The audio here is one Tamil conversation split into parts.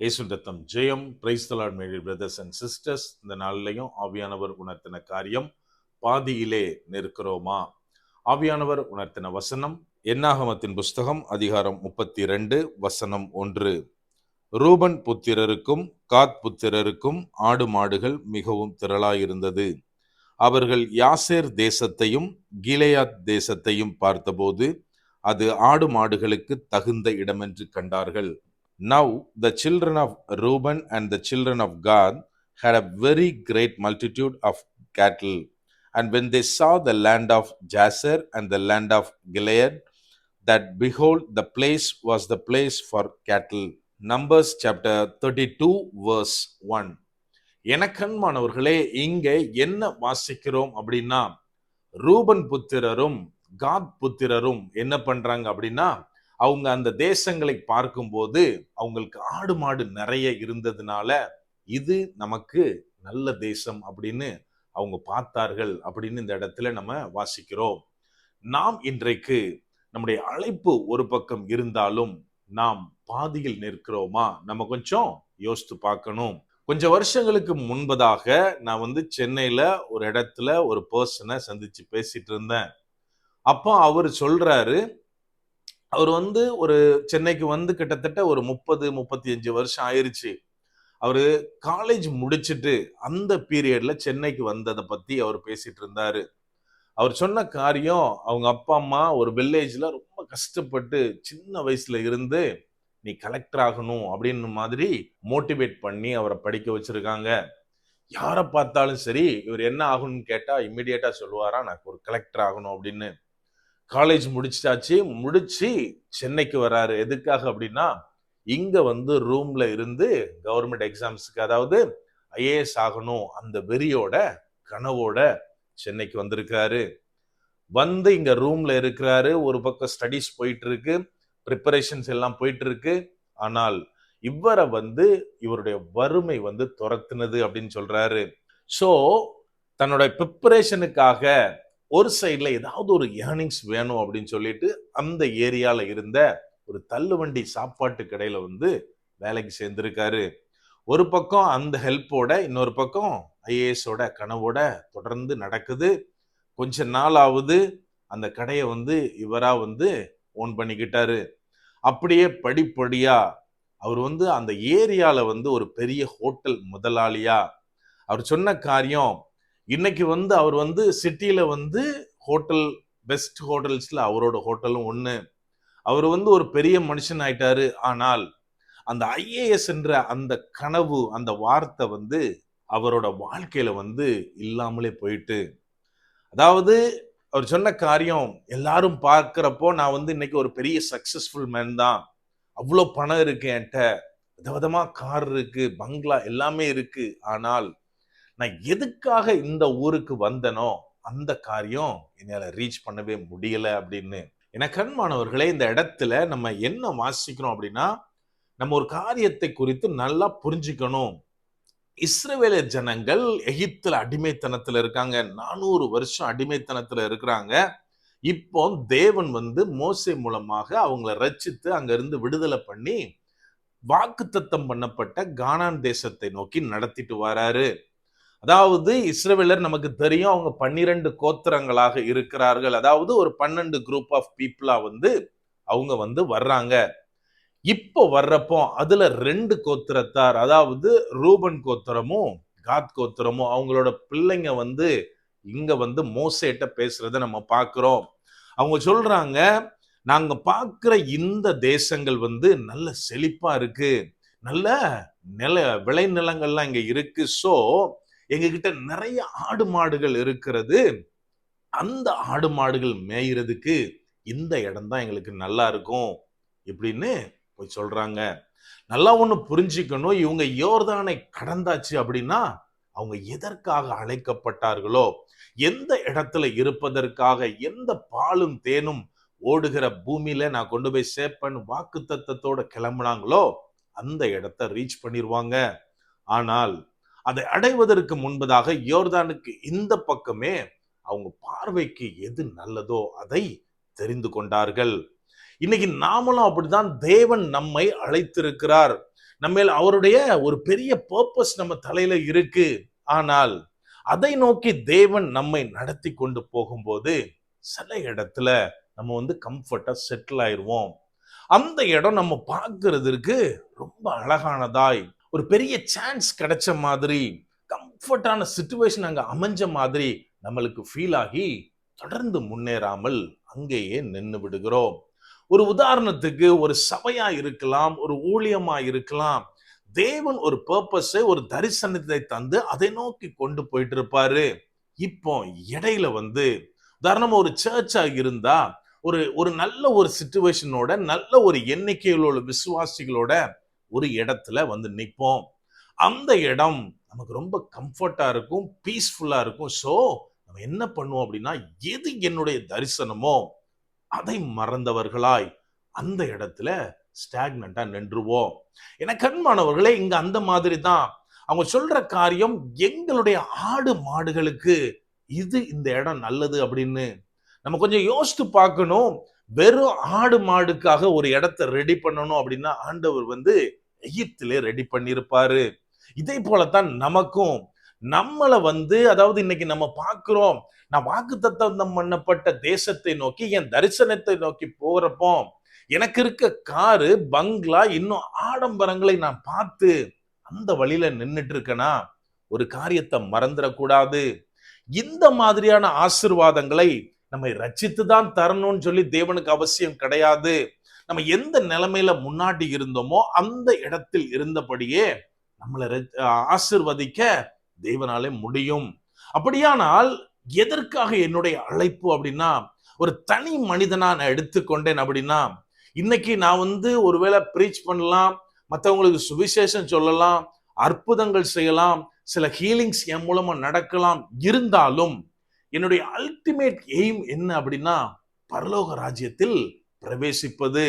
இயேசு ரத்தம் ஜெயம். Praise the lord my dear brothers and sisters. இந்த நாளிலையும் ஆவியானவர் உணர்த்தின காரியம், பாதியிலே நிற்கிறோமா? ஆவியானவர் உணர்த்தின வசனம் என்னாகமத்தின் புஸ்தகம் அதிகாரம் 32 வசனம் 1. ரூபன் புத்திரருக்கும் காத் புத்திரருக்கும் ஆடு மாடுகள் மிகவும் திரளாயிருந்தது. அவர்கள் யாசேர் தேசத்தையும் கீலேயாத் தேசத்தையும் பார்த்தபோது அது ஆடு மாடுகளுக்கு தகுந்த இடமென்று கண்டார்கள். Now the children of Reuben and the children of Gad had a very great multitude of cattle. And when they saw the land of Jazer and the land of Gilead, that behold, the place was the place for cattle. Numbers chapter 32 verse 1. எனக்கன்மானவர்களே, இங்க என்ன வாசிக்கிறோம் அப்படின்னா, ரூபன் புத்திரரும் காத் புத்திரரும் என்ன பண்றாங்க அப்படின்னா, அவங்க அந்த தேசங்களை பார்க்கும்போது அவங்களுக்கு ஆடு மாடு நிறைய இருந்ததுனால இது நமக்கு நல்ல தேசம் அப்படின்னு அவங்க பார்த்தார்கள் அப்படின்னு இந்த இடத்துல நம்ம வாசிக்கிறோம். நாம் இன்றைக்கு நம்முடைய அழைப்பு ஒரு பக்கம் இருந்தாலும் நாம் பாதியில் நிற்கிறோமா? நம்ம கொஞ்சம் யோசித்து பார்க்கணும். கொஞ்சம் வருஷங்களுக்கு முன்பதாக நான் சென்னையில ஒரு இடத்துல ஒரு பர்சனை சந்திச்சு பேசிட்டு இருந்தேன். அப்போ அவர் சொல்றாரு, அவர் ஒரு சென்னைக்கு கிட்டத்தட்ட ஒரு 30-35 வருஷம் ஆயிருச்சு. அவரு காலேஜ் முடிச்சுட்டு அந்த பீரியட்ல சென்னைக்கு வந்ததை பத்தி அவர் பேசிட்டு இருந்தாரு. அவர் சொன்ன காரியம், அவங்க அப்பா அம்மா ஒரு வில்லேஜ்ல ரொம்ப கஷ்டப்பட்டு சின்ன வயசுல இருந்து நீ கலெக்டர் ஆகணும் அப்படின்னு மாதிரி மோட்டிவேட் பண்ணி அவரை படிக்க வச்சிருக்காங்க. யாரை பார்த்தாலும் சரி, இவர் என்ன ஆகணும்னு கேட்டா இம்மிடியேட்டா சொல்லுவாரா, நான் ஒரு கலெக்டர் ஆகணும் அப்படின்னு. காலேஜ் முடிச்சாச்சு, முடிச்சு சென்னைக்கு வராரு. எதுக்காக அப்படின்னா, இங்க ரூம்ல இருந்து கவர்மெண்ட் எக்ஸாம்ஸ்க்கு, அதாவது ஐஏஎஸ் ஆகணும் அந்த வெறியோட கனவோட சென்னைக்கு வந்திருக்காரு. இங்க ரூம்ல இருக்கிறாரு. ஒரு பக்கம் ஸ்டடிஸ் போயிட்டு இருக்கு, ப்ரிப்பரேஷன்ஸ் எல்லாம் போயிட்டு இருக்கு. ஆனால் இவரை இவருடைய வறுமை துரத்துனது அப்படின்னு சொல்றாரு. சோ தன்னோட ப்ரிப்பரேஷனுக்காக ஒரு சைட்ல ஏதாவது ஒரு ஏர்னிங்ஸ் வேணும் அப்படின்னு சொல்லிட்டு அந்த ஏரியால இருந்த ஒரு தள்ளுவண்டி சாப்பாட்டு கடையில வேலைக்கு சேர்ந்திருக்காரு. ஒரு பக்கம் அந்த ஹெல்ப்போட, இன்னொரு பக்கம் ஐஏஎஸோட கனவோட தொடர்ந்து நடக்குது. கொஞ்ச நாள் ஆகுது, அந்த கடையை இவரா ஓன் பண்ணிக்கிட்டாரு. அப்படியே படிப்படியா அவர் அந்த ஏரியால ஒரு பெரிய ஹோட்டல் முதலாளியா. அவர் சொன்ன காரியம், இன்னைக்கு அவர் சிட்டியில ஹோட்டல், பெஸ்ட் ஹோட்டல்ஸ்ல அவரோட ஹோட்டலும் ஒண்ணு. அவர் ஒரு பெரிய மனுஷன் ஆயிட்டாரு. ஆனால் அந்த ஐஏஎஸ் என்ற அந்த கனவு, அந்த வார்த்தை அவரோட வாழ்க்கையில இல்லாமலே போயிட்டு. அதாவது அவர் சொன்ன காரியம், எல்லாரும் பார்க்கிறப்போ நான் இன்னைக்கு ஒரு பெரிய சக்சஸ்ஃபுல் மேன் தான், அவ்வளோ பணம் இருக்கு என்கிட்ட, விதவிதமா கார் இருக்கு, பங்களா எல்லாமே இருக்கு. ஆனால் நான் எதுக்காக இந்த ஊருக்கு வந்தனோ அந்த காரியம் என்னால ரீச் பண்ணவே முடியல அப்படின்னு. எனக்கு அன்பானவர்களே, இந்த இடத்துல நம்ம என்ன வாசிக்கிறோம் அப்படின்னா, நம்ம ஒரு காரியத்தை குறித்து நல்லா புரிஞ்சுக்கணும். இஸ்ரவேல ஜனங்கள் எகிப்துல அடிமைத்தனத்துல இருக்காங்க. 400 வருஷம் அடிமைத்தனத்துல இருக்கிறாங்க. இப்போ தேவன் மோசே மூலமாக அவங்களை ரட்சித்து அங்க இருந்து விடுதலை பண்ணி வாக்குத்தத்தம் பண்ணப்பட்ட கானான் தேசத்தை நோக்கி நடத்திட்டு வராரு. அதாவது இஸ்ரவேலர் நமக்கு தெரியும், அவங்க 12 கோத்திரங்களாக இருக்கிறார்கள். அதாவது ஒரு 12 குரூப் ஆஃப் பீப்புளா அவங்க வர்றாங்க. இப்போ வர்றப்போ அதுல 2 கோத்திரத்தார், அதாவது ரூபன் கோத்திரமும் காத் கோத்திரமும், அவங்களோட பிள்ளைங்க இங்க மோசேட்ட பேசுறத நம்ம பார்க்கிறோம். அவங்க சொல்றாங்க, நாங்க பார்க்கிற இந்த தேசங்கள் நல்ல செழிப்பா இருக்கு, நல்ல விளைநிலங்கள்லாம் இங்க இருக்கு. சோ எங்க கிட்ட நிறைய ஆடு மாடுகள் இருக்கிறது, அந்த ஆடு மாடுகள் மேய்றதுக்கு இந்த இடம் தான் எங்களுக்கு நல்லா இருக்கும் இப்படின்னு போய் சொல்றாங்க. நல்லா ஒண்ணு புரிஞ்சுக்கணும், இவங்க யோர்தானை கடந்தாச்சு அப்படின்னா அவங்க எதற்காக அழைக்கப்பட்டார்களோ, எந்த இடத்துல இருப்பதற்காக, எந்த பாலும் தேனும் ஓடுகிற பூமியில நான் கொண்டு போய் சேர்ப்பேன் வாக்குத்தத்தத்தோட கிளம்புனாங்களோ அந்த இடத்தை ரீச் பண்ணிடுவாங்க. ஆனால் அதை அடைவதற்கு முன்பதாக யோர்தானுக்கு இந்த பக்கமே அவங்க பார்வைக்கு எது நல்லதோ அதை தெரிந்து கொண்டார்கள். இன்னைக்கு நாமளும் அப்படிதான் தேவன் நம்மை அழைத்திருக்கிறார். நம்ம அவருடைய ஒரு பெரிய பர்பஸ் நம்ம தலையில இருக்கு. ஆனால் அதை நோக்கி தேவன் நம்மை நடத்தி கொண்டு போகும்போது சில இடத்துல நம்ம கம்ஃபர்ட்டா செட்டில் ஆயிருவோம். அந்த இடம் நம்ம பார்க்கிறதுக்கு ரொம்ப அழகானதாய், ஒரு பெரிய சான்ஸ் கிடைச்ச மாதிரி, கம்ஃபர்ட்டான சிச்சுவேஷன் அங்க அமைஞ்ச மாதிரி நம்மளுக்கு ஃபீல் ஆகி தொடர்ந்து முன்னேறாமல் அங்கேயே நின்று விடுகிறோம். ஒரு உதாரணத்துக்கு ஒரு சபையா இருக்கலாம், ஒரு ஊழியமா இருக்கலாம். தேவன் ஒரு பர்பஸை, ஒரு தரிசனத்தை தந்து அதை நோக்கி கொண்டு போயிட்டு இருப்பாரு. இப்போ இடையில உதாரணமா ஒரு சர்ச்சா இருந்தா ஒரு ஒரு நல்ல ஒரு சிச்சுவேஷனோட, நல்ல ஒரு எண்ணிக்கையில் உள்ள விசுவாசிகளோட ஒரு இடத்துல நிற்போம். அந்த இடம் நமக்கு ரொம்ப கம்ஃபர்ட்டா இருக்கும், பீஸ்ஃபுல்லா இருக்கும். சோ நம்ம என்ன பண்ணுவோம் அப்படின்னா, எது என்னுடைய தரிசனமோ அதை மறந்தவர்களாய் அந்த இடத்துல ஸ்டாக்னண்டா நின்றுவோம். என கண்மானவர்களே, இங்க அந்த மாதிரி தான் அவங்க சொல்ற காரியம், எங்களுடைய ஆடு மாடுகளுக்கு இது இந்த இடம் நல்லது அப்படின்னு நம்ம கொஞ்சம் யோசித்து பார்க்கணும். வெறும் ஆடு மாடுக்காக ஒரு இடத்தை ரெடி பண்ணணும் அப்படின்னா ஆண்டவர் எகிப்திலே ரெடி பண்ணியிருப்பாரு. இதே போலத்தான் நமக்கும் நம்மளை அதாவது இன்னைக்கு நம்ம பார்க்கிறோம், நான் வாக்குத்தத்தம் பண்ணப்பட்ட தேசத்தை நோக்கி, என் தரிசனத்தை நோக்கி போறப்போ எனக்கு இருக்க காரு, பங்களா, இன்னும் ஆடம்பரங்களை நான் பார்த்து அந்த வழியில நின்னுட்டு இருக்கேனா, ஒரு காரியத்தை மறந்துடக்கூடாது. இந்த மாதிரியான ஆசீர்வாதங்களை நம்மை ரட்சித்து தான் தரணும்னு சொல்லி தேவனுக்கு அவசியம் கிடையாது. நம்ம எந்த நிலைமையில முன்னாடி இருந்தோமோ அந்த இடத்தில் இருந்தபடியே நம்மளை ஆசீர்வதிக்க தேவனாலே முடியும். அப்படியானால் எதற்காக என்னுடைய அழைப்பு அப்படின்னா, ஒரு தனி மனிதனா நான் எடுத்துக்கொண்டேன் அப்படின்னா, இன்னைக்கு நான் ஒருவேளை பிரீச் பண்ணலாம், மற்றவங்களுக்கு சுவிசேஷம் சொல்லலாம், அற்புதங்கள் செய்யலாம், சில ஹீலிங்ஸ் என் மூலமா நடக்கலாம். இருந்தாலும் என்னுடைய அல்டிமேட் எய்ம் என்ன அப்படின்னா, பரலோக ராஜ்யத்தில் பிரவேசிப்பது.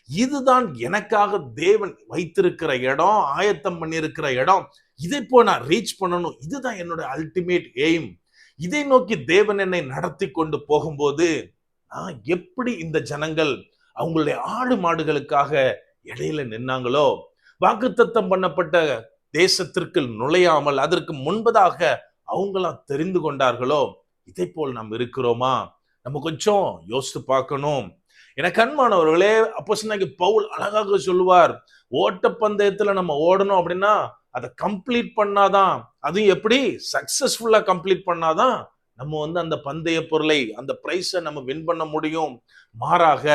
இதுதான் எனக்காக தேவன் வைத்திருக்கிற இடம், ஆயத்தம் பண்ணியிருக்கிற இடம். இதை போ நான் ரீச் பண்ணணும். இதுதான் என்னோட அல்டிமேட் எய்ம். இதை நோக்கி தேவன் என்னை நடத்தி கொண்டு போகும்போது, நான் எப்படி இந்த ஜனங்கள் அவங்களுடைய ஆடு மாடுகளுக்காக இடையில நின்னாங்களோ, வாக்குத்தத்தம் பண்ணப்பட்ட தேசத்திற்கு நுழையாமல் அதற்கு முன்பதாக அவங்களாம் தெரிந்து கொண்டார்களோ, இதை போல் நாம் இருக்கிறோமா? நம்ம கொஞ்சம் யோசித்து பார்க்கணும். எனக்கு அன்பானவர்களே, அப்போஸ்தலனாகிய பவுல் அழகாக சொல்லுவார், ஓட்டப்பந்தயத்துல நம்ம ஓடணும் அப்படின்னா அதை கம்ப்ளீட் பண்ணாதான், அதுவும் எப்படி சக்சஸ்ஃபுல்லா கம்ப்ளீட் பண்ணாதான் நம்ம அந்த பந்தய பொருளை, அந்த பிரைஸை நம்ம வின் பண்ண முடியும். மாறாக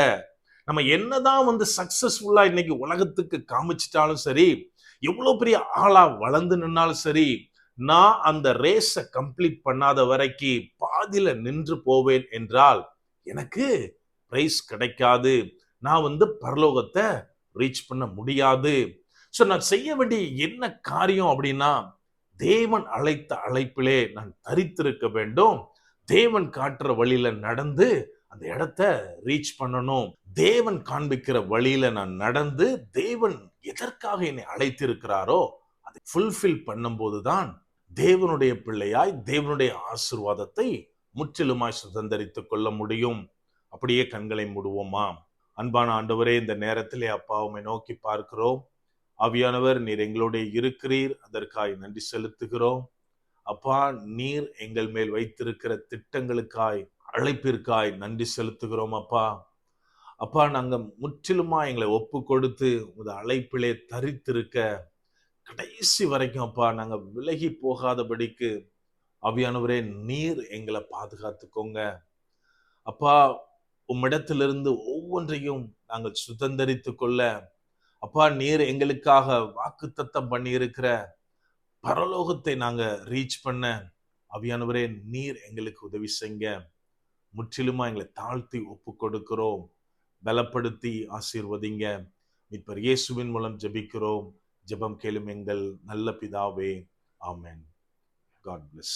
நம்ம என்னதான் சக்சஸ்ஃபுல்லா இன்னைக்கு உலகத்துக்கு காமிச்சிட்டாலும் சரி, எவ்வளவு பெரிய ஆளா வளர்ந்து நின்னாலும் சரி, நான் அந்த ரேஸை கம்ப்ளீட் பண்ணாத வரைக்கும் பாதியில நின்று போவேன் என்றால் எனக்கு பிரைஸ் கிடைக்காது. நான் பரலோகத்தை ரீச் பண்ண முடியாது. சோ நான் செய்ய வேண்டிய என்ன காரியம் அப்படின்னா, தேவன் அழைத்த அழைப்பிலே நான் தரித்திருக்க வேண்டும். தேவன் காட்டுற வழியில நடந்து அந்த இடத்தை ரீச் பண்ணணும். தேவன் காண்பிக்கிற வழியில நான் நடந்து, தேவன் எதற்காக என்னை அழைத்திருக்கிறாரோ அதை ஃபுல்ஃபில் பண்ணும்போதுதான் தேவனுடைய பிள்ளையாய் தேவனுடைய ஆசீர்வாதத்தை முற்றிலுமாய் சுதந்தரித்துக் கொள்ள முடியும். அப்படியே கண்களை மூடுவோமா? அன்பான ஆண்டவரே, இந்த நேரத்திலே அப்பா உம்மை நோக்கி பார்க்கிறோம். ஆவியானவர், நீர் எங்களோட இருக்கிறீர், அதற்காய் நன்றி செலுத்துகிறோம். அப்பா, நீர் எங்கள் மேல் வைத்திருக்கிற திட்டங்களுக்காய், அழைப்பிற்காய் நன்றி செலுத்துகிறோம். அப்பா அப்பா, நாங்க முற்றிலுமா எங்களை ஒப்பு கொடுத்து உமது அழைப்பிலே தரித்திருக்க கடைசி வரைக்கும் அப்பா நாங்க விலகி போகாதபடிக்கு ஆவியானவரே, நீர் எங்களை பாதுகாத்துக்கோங்க. அப்பா, உம்மிடத்திலிருந்து ஒவ்வொன்றையும் நாங்கள் சுதந்தரித்துக் கொள்ள, அப்பா, நீர் எங்களுக்காக வாக்குத்தத்தம் பண்ணி இருக்கிற பரலோகத்தை நாங்க ரீச் பண்ண, ஆவியானவரே, நீர் எங்களுக்கு உதவி செய்யுங்க. முற்றிலுமா எங்களை தாழ்த்தி ஒப்பு கொடுக்கிறோம். பலப்படுத்தி ஆசீர்வதிங்க. மீட்பர் இயேசுவின் மூலம் ஜெபிக்கிறோம். ஜெபம் கேளும் எங்கள் நல்ல பிதாவே. ஆமென். God bless.